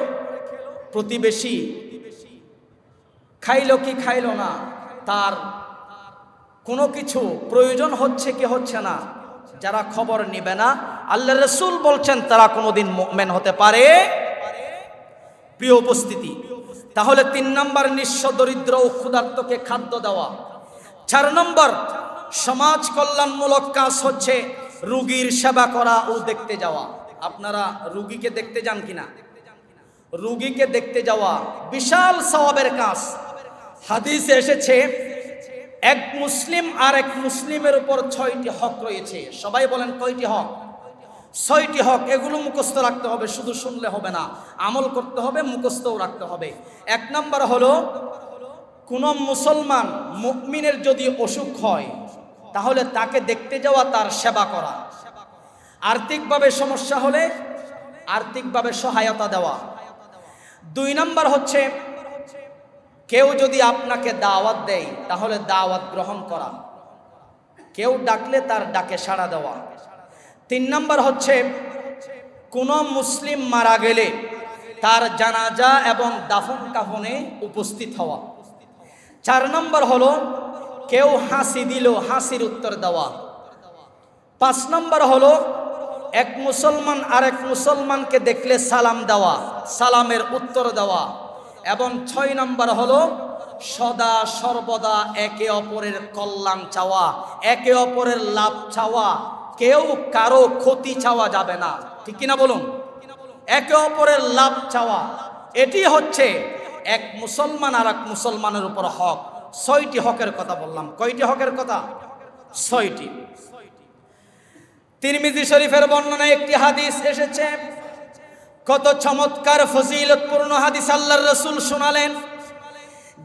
প্রতিবেশী খাইলো কি খাইলো না, তার কোনো কিছু প্রয়োজন হচ্ছে কি হচ্ছে না, যারা খবর নিবে না, আল্লাহর রাসূল বলছেন তারা কোনোদিন মুমিন হতে পারে। প্রিয় উপস্থিতি, তাহলে 3 নম্বর নিঃস্ব দরিদ্র ও ক্ষুধার্তকে খাদ্য দেওয়া। 4 নম্বর সমাজ কল্যাণমূলক কাজ হচ্ছে রোগীর সেবা করা ও দেখতে যাওয়া। আপনারা রোগীকে দেখতে যান কিনা? রোগীকে দেখতে যাওয়া বিশাল সওয়াবের কাজ। হাদিসে এসেছে, এক মুসলিম আর এক মুসলিমের উপর 6টি হক রয়েছে। সবাই বলেন কয়টি হক? 6টি হক। এগুলো মুখস্থ রাখতে হবে, শুধু শুনলে হবে না, আমল করতে হবে, মুখস্থও রাখতে হবে। 1 নম্বর হলো, কোন মুসলমান মুমিনের যদি অসুখ হয় তাহলে তাকে দেখতে যাওয়া, তার সেবা করা। আর্থিকভাবে সমস্যা হলে আর্থিকভাবে সহায়তা দেওয়া। 2 নম্বর হচ্ছে, কেউ যদি আপনাকে দাওয়াত দেয় তাহলে দাওয়াত গ্রহণ করা, কেউ ডাকলে তার ডাকে সাড়া দেওয়া। 3 নম্বর হচ্ছে, কোন মুসলিম মারা গেলে তার জানাজা এবং দাফন কাফনে উপস্থিত হওয়া। 4 নম্বর হলো, কেউ হাসি দিল হাসির উত্তর দেওয়া। 5 নম্বর হলো, এক মুসলমান আরেক মুসলমানকে দেখলে সালাম দেওয়া, সালামের উত্তর দেওয়া। এবং 6 নম্বর হলো, সদা সর্বদা একে অপরের কল্যাণ চাওয়া, একে অপরের লাভ চাওয়া, কেউ কারো ক্ষতি চাওয়া যাবে না। ঠিক কিনা বলুন? একে অপরের লাভ চাওয়া, এটি হচ্ছে এক মুসলমান আর এক মুসলমানের উপর হক। 6টি হকের কথা বললাম। কয়টি হকের কথা? 6টি। তিরমিজি শরীফের বর্ণনায় একটি হাদিস এসেছে, কত চমৎকার ফজিলতপূর্ণ হাদিস আল্লাহর রাসূল শোনালেন।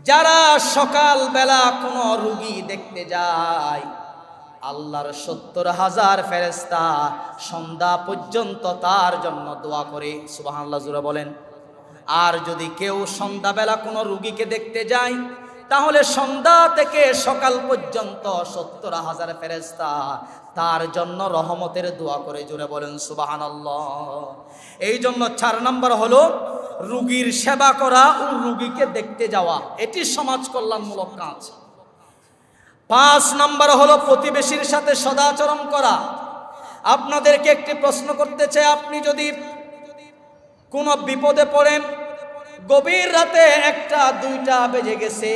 যারা সকাল বেলা কোনো রোগী দেখতে যায়, আল্লাহর 70,000 ফেরেশতা সন্ধ্যা পর্যন্ত তার জন্য দোয়া করে। সুবহানাল্লাহ জোরে বলেন। আর যদি কেউ সন্ধ্যাবেলা কোনো রোগীকে দেখতে যায় তাহলে সন্ধ্যা থেকে সকাল পর্যন্ত 70,000 ফেরেশতা তার জন্য রহমতের দোয়া করে। জোরে বলেন সুবহানাল্লাহ। এই জন্য 4 নম্বর হলো, রোগীর সেবা করা ও রোগীকে দেখতে যাওয়া, এটি সমাজ কল্যাণমূলক কাজ। 5 নম্বর হলো প্রতিবেশীর সাথে সদাচরণ করা। আপনাদেরকে একটি প্রশ্ন করতে চাই, আপনি যদি কোনো বিপদে পড়েন, গভীর রাতে 1টা 2টা বেজে গেছে,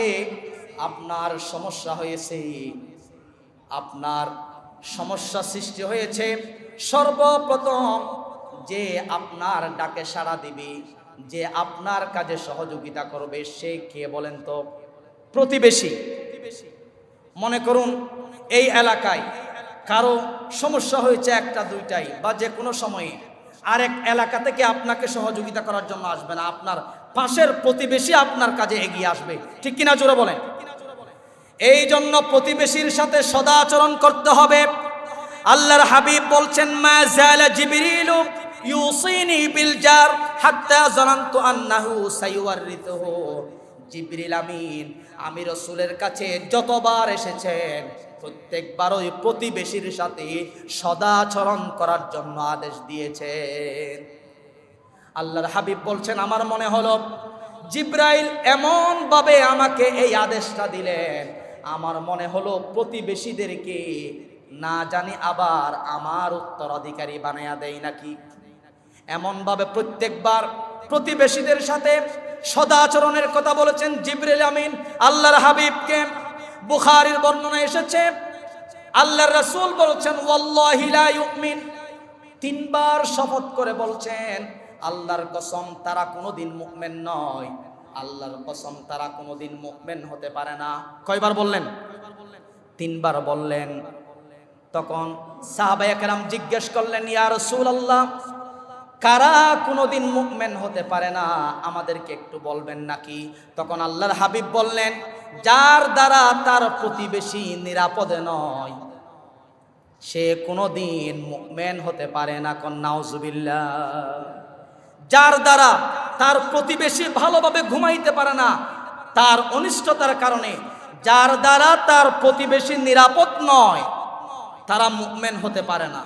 আপনার সমস্যা হয়েছে, আপনার সমস্যা সৃষ্টি হয়েছে, সর্বপ্রথম যে আপনার ডাকে সাড়া দিবে, যে আপনার কাজে সহযোগিতা করবে, সে কে বলেন তো? প্রতিবেশী। মনে করুন এই এলাকায় কারো সমস্যা হয়েছে 1টা 2টায় বা যে কোনো সময়ে, আরেক এলাকা থেকে আপনাকে সহযোগিতা করার জন্য আসবে না, আপনার পাশের প্রতিবেশী আপনার কাজে এগিয়ে আসবে, ঠিক কিনা জোরে বলেন? এই জন্য প্রতিবেশীর সাথে সদাচরণ করতে হবে। আল্লাহর হাবিব বলছেন, মা জালা জিবরিলু ইউসিনি বিল জার হাত্তা জানান্তু আন্নাহু সাইওয়ারিতুহু। জিবরিল আমিন আমি রাসূলের কাছে যতবার এসেছেন, প্রত্যেকবার ওই প্রতিবেশীর সাথে সদাচরণ করার জন্য আদেশ দিয়েছেন। আল্লাহর হাবিব বলছেন, আমার মনে হলো জিবরাইল এমন ভাবে আমাকে এই আদেশটা দিলেন, আমার মনে হলো প্রতিবেশীদেরকে না জানি আবার আমার উত্তরাধিকারী বানায়া দেয় নাকি। এমন ভাবে প্রত্যেকবার প্রতিবেশীদের সাথে সদাচরণের কথা বলেছেন জিবরিল আমিন আল্লাহর হাবিবকে। বুখারীর বর্ণনা এসেছে, আল্লাহর রাসূল বলেছেন, ওয়াল্লাহি লা ইউমিন, 3বার শপথ করে বলছেন, আল্লাহর কসম তারা কোনোদিন মুমিন নয়, আল্লাহর কসম তারা কোনোদিন মুমিন হতে পারে না। কয়বার বললেন? 3বার বললেন। তখন সাহাবায়ে কেরাম জিজ্ঞেস করলেন, ইয়া রাসূলুল্লাহ, কারা কোনোদিন মুমিন হতে পারে না, আমাদেরকে একটু বলবেন নাকি? তখন আল্লাহর হাবিব বললেন, যার দ্বারা তার প্রতিবেশী নিরাপদে নয়, সে কোনোদিন মুমিন হতে পারে না। কোন নাউজুবিল্লাহ। যার দ্বারা তার প্রতিবেশী ভালোভাবে ঘুমাইতে পারে না তার অনিষ্টতার কারণে, যার দ্বারা তার প্রতিবেশী নিরাপদ নয়, তারা মুমিন হতে পারে না।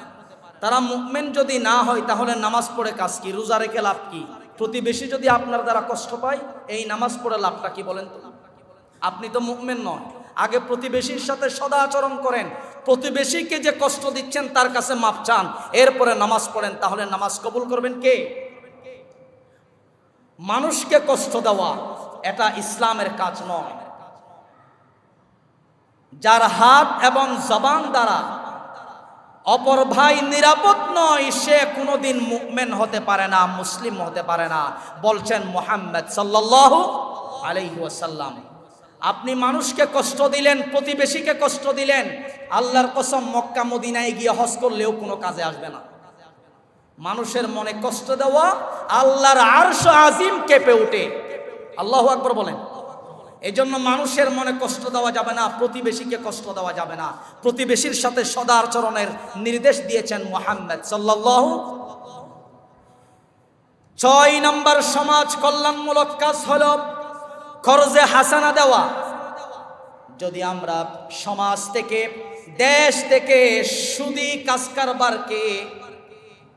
তারা মুমিন যদি না হয় তাহলে নামাজ পড়ে কাজ কি, রোজা রেখে লাভ কি? প্রতিবেশী যদি আপনার দ্বারা কষ্ট পায়, এই নামাজ পড়ে লাভটা কি বলেন তো? আপনি তো মুমিন নন। আগে প্রতিবেশীর সাথে সদাচরণ করেন, প্রতিবেশীকে যে কষ্ট দিচ্ছেন তার কাছে মাপ চান, এরপরে নামাজ পড়েন, তাহলে নামাজ কবুল করবেন কে? মানুষকে কষ্ট দেওয়া এটা ইসলামের কাজ নয়। যার হাত এবং জবান দ্বারা অপর ভাই নিরাপদ নয়, সে কোনোদিন মুমিন হতে পারে না, মুসলিম হতে পারে না, বলছেন মুহাম্মদ সাল্লাল্লাহু আলাইহি ওয়াসাল্লাম। আপনি মানুষকে কষ্ট দিলেন, প্রতিবেশীকে কষ্ট দিলেন, আল্লাহর কসম মক্কা মদিনায় গিয়ে হজ করলেও কোনো কাজে আসবে না। মানুষের মনে কষ্ট দেওয়া আল্লাহর আরশ আজিম কেঁপে ওঠে। আল্লাহু আকবার বলেন। এই জন্য মানুষের মনে কষ্ট দেওয়া যাবে না, প্রতিবেশীকে কষ্ট দেওয়া যাবে না। প্রতিবেশীর সাথে সদাচরণের নির্দেশ দিয়েছেন মুহাম্মদ সাল্লাল্লাহু। 6 নম্বর সমাজ কল্যাণমূলক কাজ হলো কর্জে হাসানা দেওয়া। যদি আমরা সমাজ থেকে, দেশ থেকে সুদী কাজ কারবারকে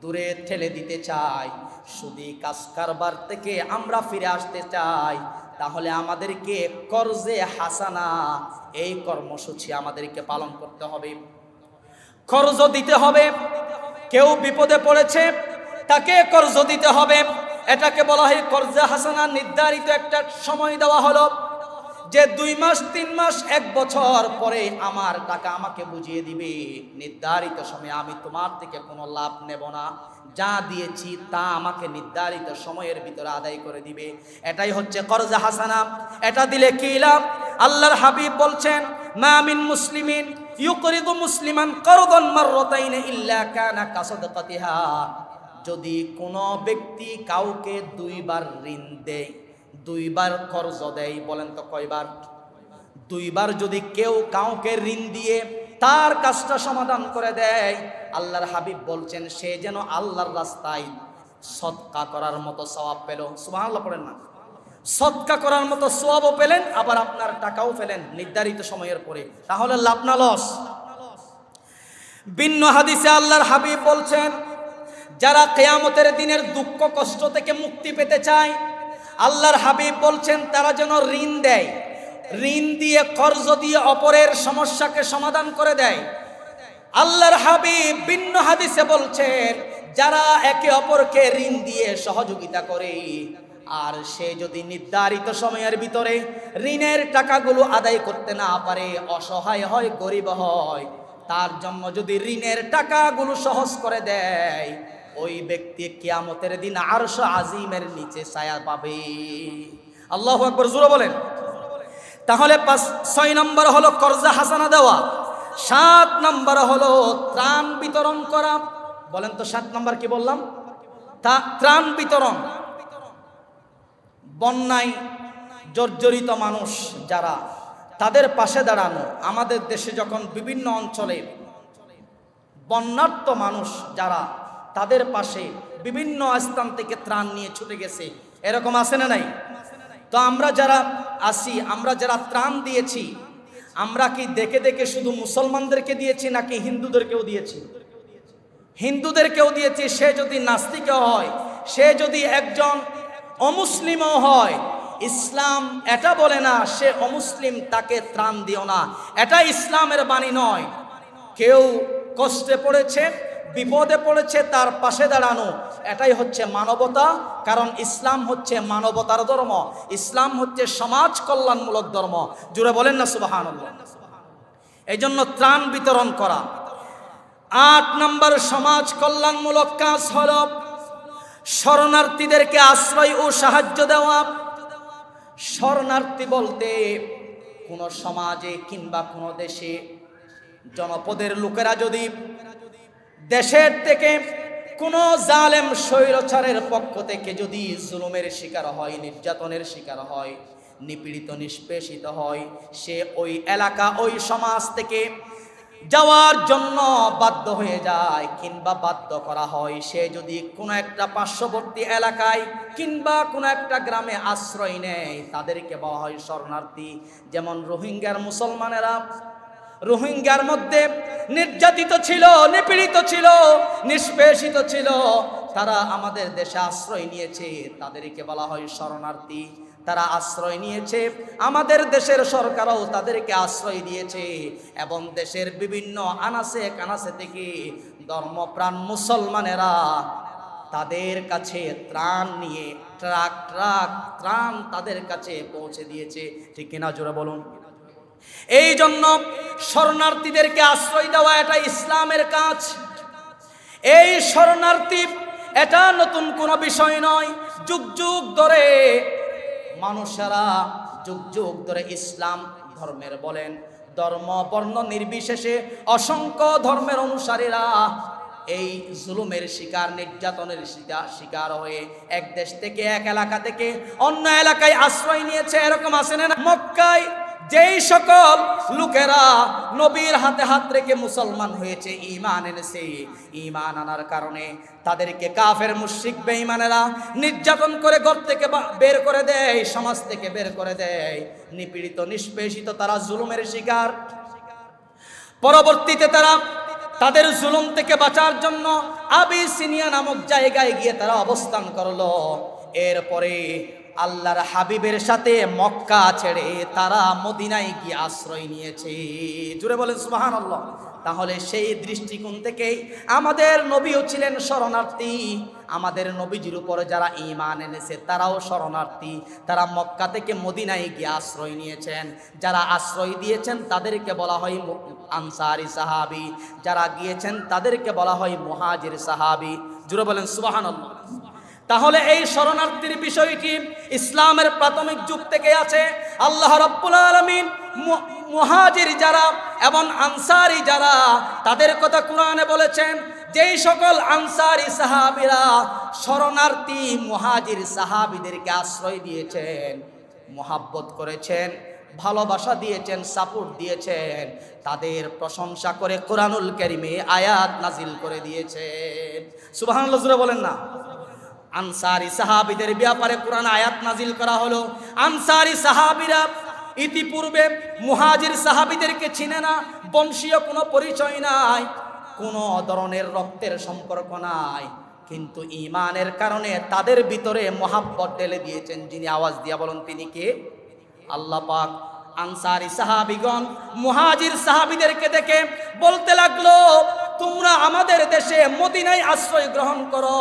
দূরে ঠেলে দিতে চাই, সুদী কাজ কারবার থেকে আমরা ফিরে আসতে চাই, তাহলে আমাদেরকে কর্জে হাসানা এই কর্মসূচি আমাদেরকে পালন করতে হবে। কর্জ দিতে হবে। কেউ বিপদে পড়েছে, তাকে কর্জ দিতে হবে। এটাকে বলা হয় কর্জে হাসানা। নির্ধারিত একটা সময় দেওয়া হলো যে 2 মাস 3 মাস 1 বছর পরে আমার টাকা আমাকে বুঝিয়ে দিবে। নির্ধারিত সময়ে আমি তোমার থেকে কোনো লাভ নেব না, যা দিয়েছি তা আমাকে নির্ধারিত সময়ের ভিতরে আদায় করে দিবে। এটাই হচ্ছে কর্জে হাসানা। এটা দিলে কি লাভ? আল্লাহর হাবিব বলছেন, মা মিন মুসলিমিন ইউকরিদু মুসলিমান করদান মাররাতাইন ইল্লা কানা কাসাদকাতিহা। যদি কোনো ব্যক্তি কাউকে 2 বার ঋণ দেয়, 2 বার কর্জ দেয়, বলেন তো কয়বার? 2 বার যদি কেউ কাউকে ঋণ দিয়ে তার কাজটা সমাধান করে দেয়, আল্লাহর হাবিব বলছেন সে যেন আল্লাহর রাস্তায় সদকা করার মতো সওয়াব পেল। সুবহানাল্লাহ পড়েন না? সদকা করার মতো সওয়াবও পেলেন, আবার আপনার টাকাও পেলেন নির্ধারিত সময়ের পরে। তাহলে লাভ না লস? ভিন্ন হাদিসে আল্লাহর হাবিব বলছেন, যারা কিয়ামতের দিনের দুঃখ কষ্ট থেকে মুক্তি পেতে চায়, আল্লাহর হাবিব বলছেন তারা যেন ঋণ দেয়, ঋণ দিয়ে কর্জ দিয়ে অপরের সমস্যাকে সমাধান করে দেয়। আল্লাহর হাবিব ভিন্ন হাদিসে বলছেন যারা একে অপরকে ঋণ দিয়ে সহযোগিতা করে আর সে যদি নির্ধারিত সময়ের ভিতরে ঋণের টাকাগুলো আদায় করতে না পারে, অসহায় হয়, গরিব হয়, তার জন্য যদি ঋণের টাকাগুলো সহজ করে দেয়, ওই ব্যক্তি কিয়ামতের দিন আরশ আজিমের নিচে ছায়া পাবে। আল্লাহু আকবার, জোরে বলেন। তাহলে 6 নম্বর হলো কর্জা হাসানা দেওয়া, 7 নম্বর হলো ত্রাণ বিতরণ করা। বলেন তো 7 নম্বর কি বললাম? ত্রাণ বিতরণ। বন্যায় জর্জরিত মানুষ যারা, তাদের পাশে দাঁড়ানো। আমাদের দেশে যখন বিভিন্ন অঞ্চলে বন্যার্ত মানুষ যারা, তাদের পাশে বিভিন্ন স্থান থেকে ত্রাণ নিয়ে ছুটে গেছে, এরকম আছে না নাই? তো আমরা যারা আসি, আমরা যারা ত্রাণ দিয়েছি, আমরা কি দেখে দেখে শুধু মুসলমানদেরকে দিয়েছি নাকি হিন্দুদেরকেও দিয়েছি? হিন্দুদেরকেও দিয়েছি। সে যদি নাস্তিকও হয়, সে যদি একজন অমুসলিমও হয়, ইসলাম এটা বলে না সে অমুসলিম তাকে ত্রাণ দিও না, এটা ইসলামের বাণী নয়। কেউ কষ্টে পড়েছে, বিপদে পড়েছে, তার পাশে দাঁড়ানো, এটাই হচ্ছে মানবতা। কারণ ইসলাম হচ্ছে মানবতার ধর্ম, ইসলাম হচ্ছে সমাজ কল্যাণমূলক ধর্ম। জুড়ে বলেন না সুবহানাল্লাহ। এই জন্য ত্রাণ বিতরণ করা। 8 নম্বর সমাজ কল্যাণমূলক কাজ হল শরণার্থীদেরকে আশ্রয় ও সাহায্য দেওয়া। শরণার্থী বলতে কোন সমাজে কিংবা কোন দেশে জনপদের লোকেরা যদি দেশের থেকে কোন জালেম স্বৈরাচারের পক্ষ থেকে যদি জুলুমের শিকার হয়, নির্যাতনের শিকার হয়, নিপীড়িত নিষ্পেষিত হয়, সে ওই এলাকা ওই সমাজ থেকে যাওয়ার জন্য বাধ্য হয়ে যায় কিংবা বাধ্য করা হয়। সে যদি কোনো একটা পার্শ্ববর্তী এলাকায় কিংবা কোনো একটা গ্রামে আশ্রয় নেয়, তাদেরকে বলা হয় শরণার্থী। যেমন রোহিঙ্গার মুসলমানেরা রোহিঙ্গার মধ্যে নির্যাতিত ছিল, নিপীড়িত ছিল, নিষ্পেষিত ছিল, তারা আমাদের দেশে আশ্রয় নিয়েছে, তাদেরকে বলা হয় শরণার্থী। তারা আশ্রয় নিয়েছে, আমাদের দেশের সরকারও তাদেরকে আশ্রয় দিয়েছে এবং দেশের বিভিন্ন আনাচে কানাচে থেকে ধর্মপ্রাণ মুসলমানেরা তাদের কাছে ত্রাণ নিয়ে ট্রাক ট্রাক ত্রাণ তাদের কাছে পৌঁছে দিয়েছে। ঠিক কিনা জোরে বলুন। এই জন্য শরণার্থীদেরকে আশ্রয় দেওয়া এটা ইসলামের কাজ। এই শরণার্থী এটা নতুন কোনো বিষয় নয়। যুগ যুগ ধরে মানুষেরা যুগ যুগ ধরে ইসলাম ধর্মের বলেন, ধর্ম বর্ণ নির্বিশেষে অসংখ্য ধর্মের অনুসারীরা এই জুলুমের শিকার, নির্যাতনের শিকার হয়ে এক দেশ থেকে, এক এলাকা থেকে অন্য এলাকায় আশ্রয় নিয়েছে। এরকম আছে না? মক্কায় যেই সকল লোকেরা নবীর হাতে হাত রেখে মুসলমান হয়েছে, ঈমান এনেছে, ঈমান আনার কারণে তাদেরকে কাফের মুশরিক বেঈমানেরা নির্যাতন করে ঘর থেকে বের করে দেয়, সমাজ থেকে বের করে দেয়, নিপীড়িত নিষ্পেষিত তারা জুলুমের শিকার। পরবর্তীতে তারা তাদের জুলুম থেকে বাঁচার জন্য আবিসিনিয়া নামক জায়গায় গিয়ে তারা অবস্থান করলো। এরপরে আল্লাহর হাবিবের সাথে মক্কা ছেড়ে তারা মদিনায় গিয়ে আশ্রয় নিয়েছে। জুড়ে বলেন সুবহানাল্লাহ। তাহলে সেই দৃষ্টিকোণ থেকেই আমাদের নবীও ছিলেন শরণার্থী। আমাদের নবীজির উপরে যারা ঈমান এনেছে তারাও শরণার্থী। তারা মক্কা থেকে মদিনায় গিয়ে আশ্রয় নিয়েছেন। যারা আশ্রয় দিয়েছেন তাদেরকে বলা হয় আনসারি সাহাবী, যারা গিয়েছেন তাদেরকে বলা হয় মুহাজির সাহাবী। জুড়ে বলেন সুবহানাল্লাহ। তাহলে এই শরণার্থীর বিষয়টি ইসলামের প্রাথমিক যুগ থেকে আছে। আল্লাহ রাব্বুল আলামিন মুহাজির যারা এবং আনসারি যারা, তাদের কথা কোরআনে বলেছেন। যেই সকল আনসারি সাহাবীরা শরণার্থী মুহাজির সাহাবীদেরকে আশ্রয় দিয়েছেন, মহাব্বত করেছেন, ভালোবাসা দিয়েছেন, সাপোর্ট দিয়েছেন, তাদের প্রশংসা করে কোরআনুল কারীমে আয়াত নাজিল করে দিয়েছেন। সুবহানাল্লাহ জোরে বলেন না। আনসারি সাহাবীদের ব্যাপারে কোরআন আয়াত নাজিল করা হলো। আনসারি সাহাবীরা ইতিপূর্বে মুহাজির সাহাবীদেরকে চিনে না, বংশীয় কোনো পরিচয় নাই, কোনো ধরনের রক্তের সম্পর্ক নাই, কিন্তু ঈমানের কারণে তাদের ভিতরে মহাব্বত ঢেলে দিয়েছেন। যিনি আওয়াজ দিয়া বলেন তিনি কে? আল্লাহ পাক। আনসারী সাহাবীগণ মুহাজির সাহাবীদেরকে দেখে বলতে লাগলো, তোমরা আমাদের দেশে মদিনায় আশ্রয় গ্রহণ করো,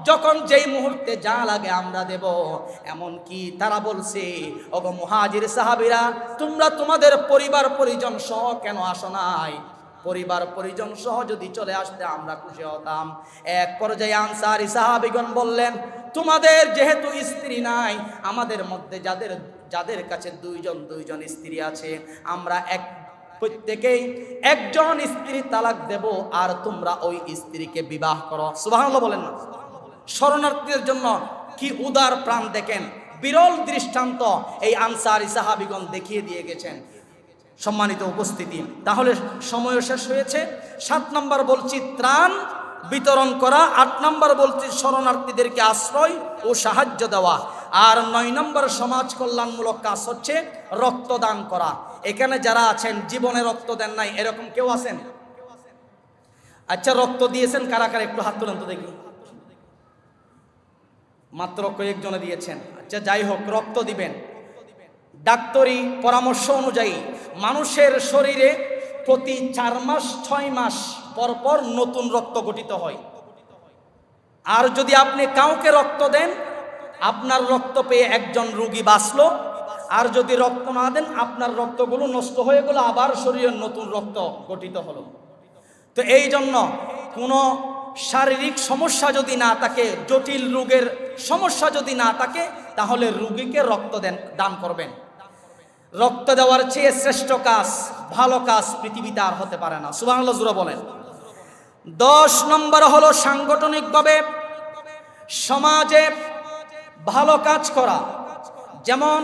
যখন যেই মুহূর্তে যা লাগে আমরা দেব। এমন কি তারা বলছে, ওগো মুহাজির সাহাবীরা, তোমরা তোমাদের পরিবার পরিজন সহ কেন আসো নাই? পরিবার পরিজন সহ যদি চলে আসতে আমরা খুশি হতাম। এক পর্যায়ে আনসারী সাহাবীগণ বললেন, তোমাদের যেহেতু স্ত্রী নাই, আমাদের মধ্যে যাদের কাছে দুইজন স্ত্রী আছে, আমরা প্রত্যেকেই একজন স্ত্রী তালাক দেব, আর তোমরা ওই স্ত্রীকে বিবাহ করো। সুবহানাল্লাহ বলেন না? শরণার্থীদের জন্য কি উদার প্রাণ দেখেন, বিরল দৃষ্টান্ত এই আনসারী সাহাবীগণ দেখিয়ে দিয়ে গেছেন। সম্মানিত উপস্থিতি, তাহলে সময় শেষ হয়েছে। 7 নম্বর বলছি ত্রাণ বিতরণ করা, 8 নম্বর বলছি শরণার্থীদেরকে আশ্রয় ও সাহায্য দেওয়া, আর 9 নম্বর সমাজ কল্যাণমূলক কাজ হচ্ছে রক্তদান করা। এখানে যারা আছেন জীবনে রক্ত দেন নাই, এরকম কেউ আছেন? আচ্ছা, রক্ত দিয়েছেন কারা কারা একটু হাত তুলেন তো দেখি। মাত্র কয়েকজনে দিয়েছেন। আচ্ছা, যাই হোক, রক্ত দিবেন। ডাক্তারি পরামর্শ অনুযায়ী মানুষের শরীরে প্রতি 4 মাস 6 মাস পর পর নতুন রক্ত গঠিত হয়। আর যদি আপনি কাউকে রক্ত দেন, আপনার রক্ত পেয়ে একজন রোগী বাঁচলো, আর যদি রক্ত না দেন আপনার রক্তগুলো নষ্ট হয়ে গেল, আবার শরীরে নতুন রক্ত গঠিত হলো। তো এই জন্য কোনো শারীরিক সমস্যা যদি না থাকে, জটিল রোগের সমস্যা যদি না থাকে, তাহলে রোগীকে রক্ত দান করবেন। রক্ত দেওয়ার চেয়ে শ্রেষ্ঠ কাজ, ভালো কাজ পৃথিবীতে আর হতে পারে না। সুবহানাল্লাহ জোরে বলেন। 10 নম্বর হলো সাংগঠনিকভাবে সমাজে ভালো কাজ করা। যেমন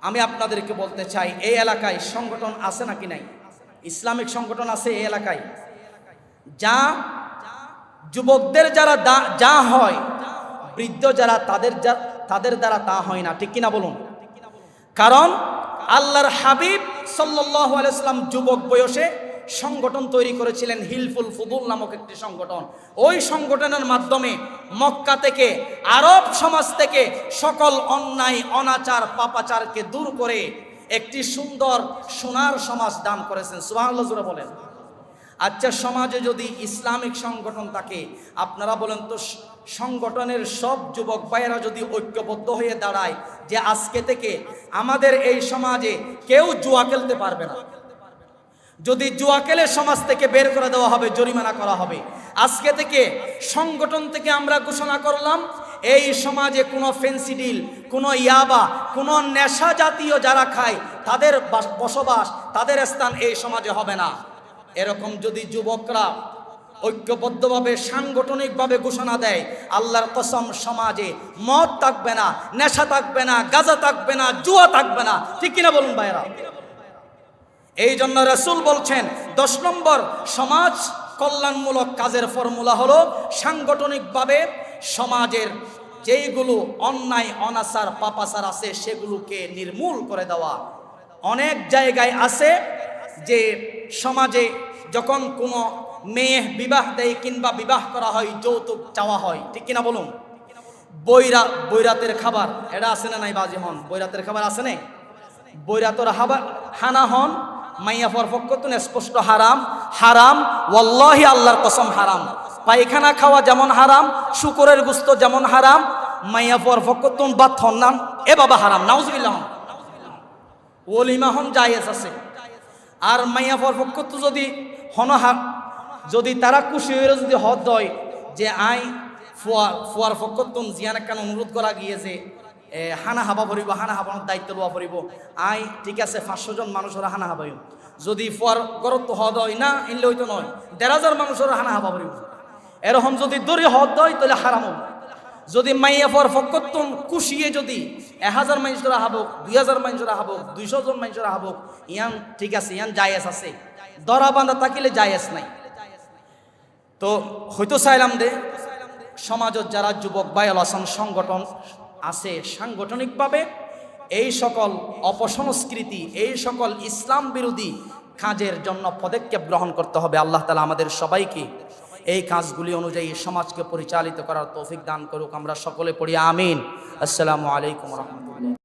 আমি আপনাদেরকে বলতে চাই, এই এলাকায় সংগঠন আছে নাকি নাই? ইসলামিক সংগঠন আছে এই এলাকায়, যা যুবকদের যারা যা হয়, বৃদ্ধ যারা তাদের দ্বারা তা হয় না। ঠিক কিনা বলুন? কারণ আল্লাহর হাবিব সাল্লাল্লাহু আলাইহি ওয়াসাল্লাম যুবক বয়সে সংগঠন তৈরি করেছিলেন, হিলফুল ফুদুল নামক একটি সংগঠন। ওই সংগঠনের মাধ্যমে মক্কা থেকে, আরব সমাজ থেকে সকল অন্যায় অনাচার পাপাচারকে দূর করে একটি সুন্দর সোনার সমাজ দান করেছেন। সুবহানাল্লাহ জোরে বলেন। আচ্ছা, সমাজে যদি ইসলামিক সংগঠন থাকে, আপনারা বলেন তো, সংগঠনের সব যুবক ভাইয়েরা যদি ঐক্যবদ্ধ হয়ে দাঁড়ায় যে আজকে থেকে আমাদের এই সমাজে কেউ জুয়া খেলতে পারবে না, যদি জুয়া খেলে সমাজ থেকে বের করে দেওয়া হবে, জরিমানা করা হবে। আজকে থেকে সংগঠন থেকে আমরা ঘোষণা করলাম, এই সমাজে কোনো ফেন্সিডিল, কোনো ইয়াবা, কোনো নেশা জাতীয় যারা খায় তাদের বসবাস, তাদের স্থান এই সমাজে হবে না। এরকম যদি যুবকরা ঐক্যবদ্ধভাবে সাংগঠনিকভাবে ঘোষণা দেয়, আল্লাহর কসম সমাজে মদ থাকবে না, নেশা থাকবে না, গাঁজা থাকবে না, জুয়া থাকবে না। ঠিক কিনা বলুন ভাইরা? এই জন্য রাসূল বলছেন 10 নম্বর সমাজ কল্যাণমূলক কাজের ফর্মুলা হলো সাংগঠনিকভাবে সমাজের যেইগুলো অন্যায় অনাচার পাপাচার আছে সেগুলোকে নির্মূল করে দেওয়া। অনেক জায়গায় আছে যে সমাজে যখন কোনো মেয়ে বিবাহ দেয় কিংবা বিবাহ করা হয়, যৌতুক চাওয়া হয়। ঠিক কিনা বলুন? বৈরাতের খাবার এটা আছে না নাই? বাজি হন, বৈরাতের খাবার আছে না? বৈরাতর হানা হন, মাইয়া পক্ষতুন স্পষ্ট হারাম, হারাম, ওয়াল্লাহি আল্লাহর কসম হারাম। পায়খানা খাওয়া যেমন হারাম, শুকরের গোশত যেমন হারাম, মাইয়া পক্ষতুন বা থন্নান এ বাবা হারাম। নাউজুবিল্লাহ। ওলিমা হন জায়েজ আছে। আর মাইয়া পক্ষ যদি যদি তারা খুশি হয়ে যদি হদ হয় যে আই ফুয়ার পক্ষতুন জিয়ান কেন অনুরোধ করা গিয়েছে, হানা হাবা ভরিব, হানা হাবানোর দায়িত্ব লওয়া ভরিব, আই ঠিক আছে 500 জন মানুষের হানা হাবাইব। যদি ফুয়ার গরত হদ হয় না, ইনলে হইতো নয় 1,500 মানুষের হানা হাবা ভরিব। এরকম যদি দরি হদ হয় তাহলে হারাম। যদি মাইয়া ফুয়ার পক্ষতুন খুশিয়ে যদি 1000 মানুষের হাবক, 2000 মানুষের হাবক, 200 জন মানুষের হাবক, ইয়ান ঠিক আছে, ইয়ান জায়েজ আছে। দরা বান্ধা থাকিলে জায়েজ নাই। তো হয়তো চাইলাম দে সমাজত যারা যুবক ভাই আছেন, সংগঠন আছে, সাংগঠনিকভাবে এই সকল অপসংস্কৃতি, এই সকল ইসলাম বিরোধী কাজের জন্য পদক্ষেপ গ্রহণ করতে হবে। আল্লাহ তাআলা আমাদের সবাইকে এই কাজগুলি অনুযায়ী সমাজকে পরিচালিত করার তৌফিক দান করুক। আমরা সকলে পড়ি আমিন। আসসালামু আলাইকুম ওয়া রাহমাতুল্লাহ।